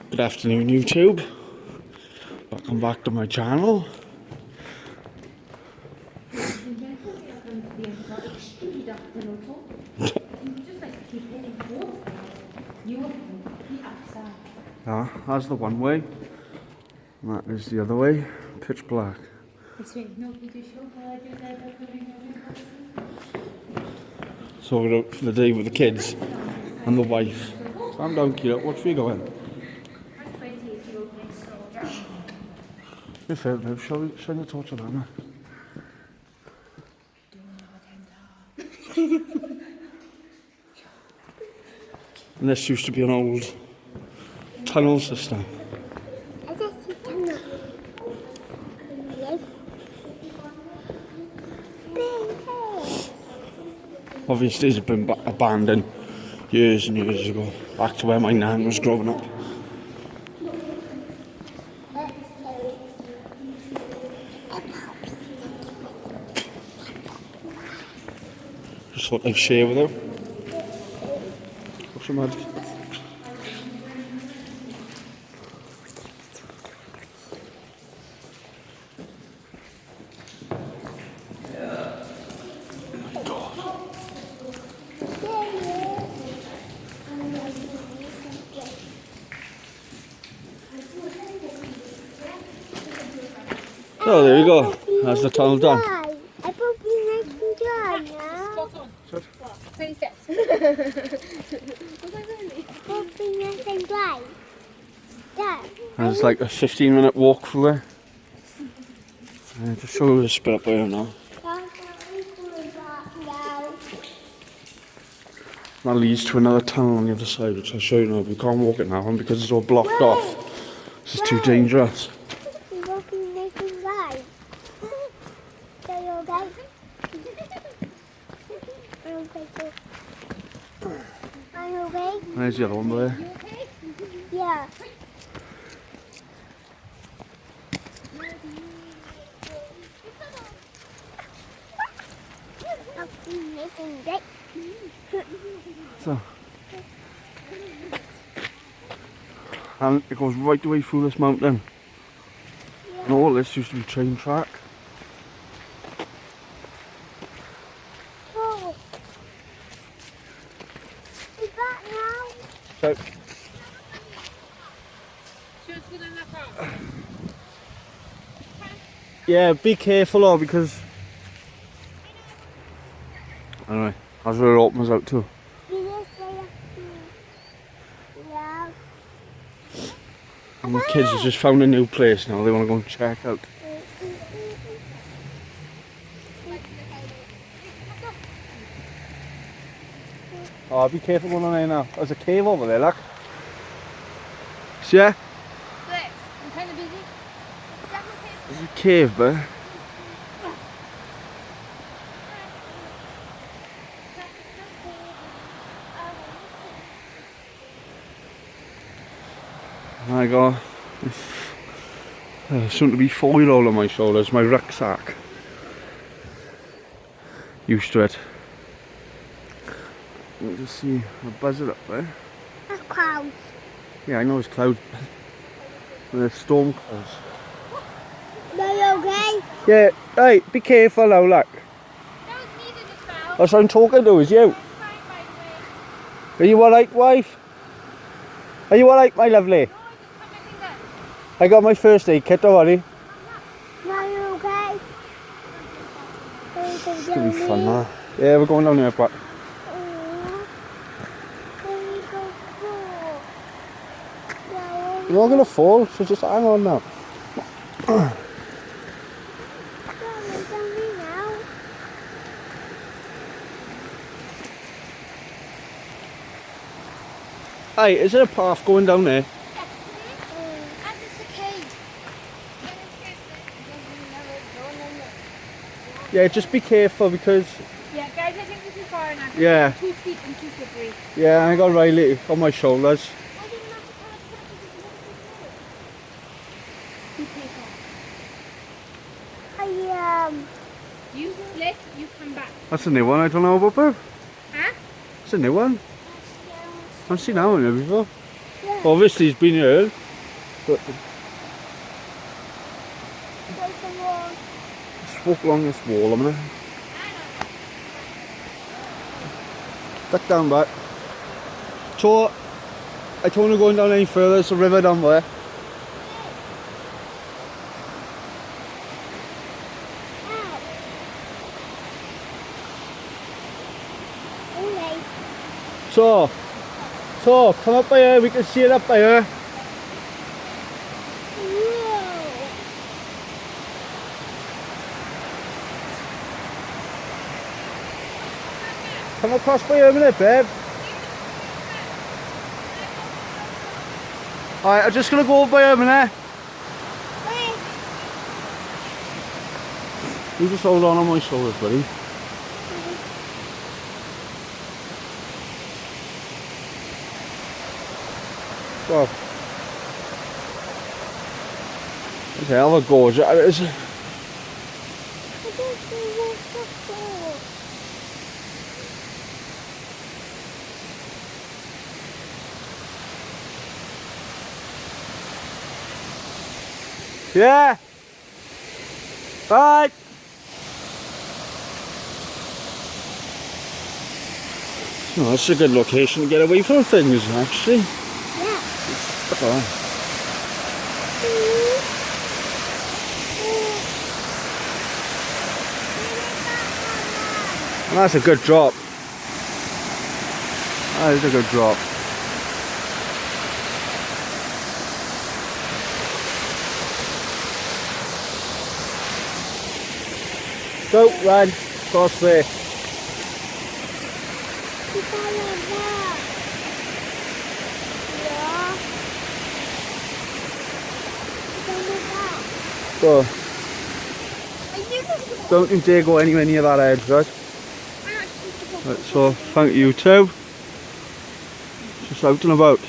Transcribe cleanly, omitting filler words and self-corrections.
Good afternoon, YouTube. Welcome back to my channel. That's the one way, and that is the other way, pitch black. So we're out for the day with the kids and the wife. Calm down, Kira. Watch where you're going. You're fair, babe. Shine the torch on Anna. And this used to be an old tunnel system. Obviously it's been abandoned years and years ago, back to where my nan was growing up. Just thought I'd share with you. What's the matter? Oh, there you go. That's the tunnel done. I hope you nice and dry now. Spot on. 20 steps. Hope you nice and dry. Done. And it's like a 15-minute walk through there. Just show you the spit up there now. That leads to another tunnel on the other side, which I'll show you now. We can't walk it now because it's all blocked off. This is too dangerous. There's the other one there. Yeah. So, and it goes right the way through this mountain. And all this used to be train track. Oh. Is that now? So, yeah, be careful though, because anyway, that's where it opens out too. Yeah. And the kids have just found a new place now. They want to go and check out. Oh, be careful going on there now. There's a cave over there, look. See ya? I'm kind of busy. There's a cave there. I got soon to be foil all on my shoulders, my rucksack. Used to it. Let me just see a buzzer up there. That's clouds. Yeah, I know it's clouds. There's storm clouds. Are you okay? Yeah, hey, be careful now, look. That's what I'm talking to, is you. Are you alright, wife? Are you alright, my lovely? I got my first aid kit, don't worry. Are you okay? It's gonna be fun, huh? Yeah, we're going down there, but you're not gonna fall, so just hang on now. Hey, is there a path going down there? Yeah, just be careful because... Yeah, guys, I think this is far enough. Yeah. Too steep and too slippery. Yeah, I got Riley on my shoulders. You slip, you come back. That's a new one, I don't know about, babe. Huh? It's a new one. I've seen that one here before. Yeah. Obviously he's been here. But There's the wall. let's walk along this wall a minute. Duck down back. So I don't want to go down any further, there's a river down there. Ow. Okay. So come up by here, we can see it up by here. Whoa. Come across by here a minute, babe. Alright, I'm just gonna go over by here a minute. Wait. You just hold on my shoulders, buddy. So, it's a hell of a gorge, that is. I don't see waterfall. Yeah. Right. Oh, that's a good location to get away from things, actually. Yeah. Oh. And that's a good drop. That is a good drop. Go, run, cross there. Go. Don't you dare go anywhere near that edge, right? Right, so thank you too. Just out and about.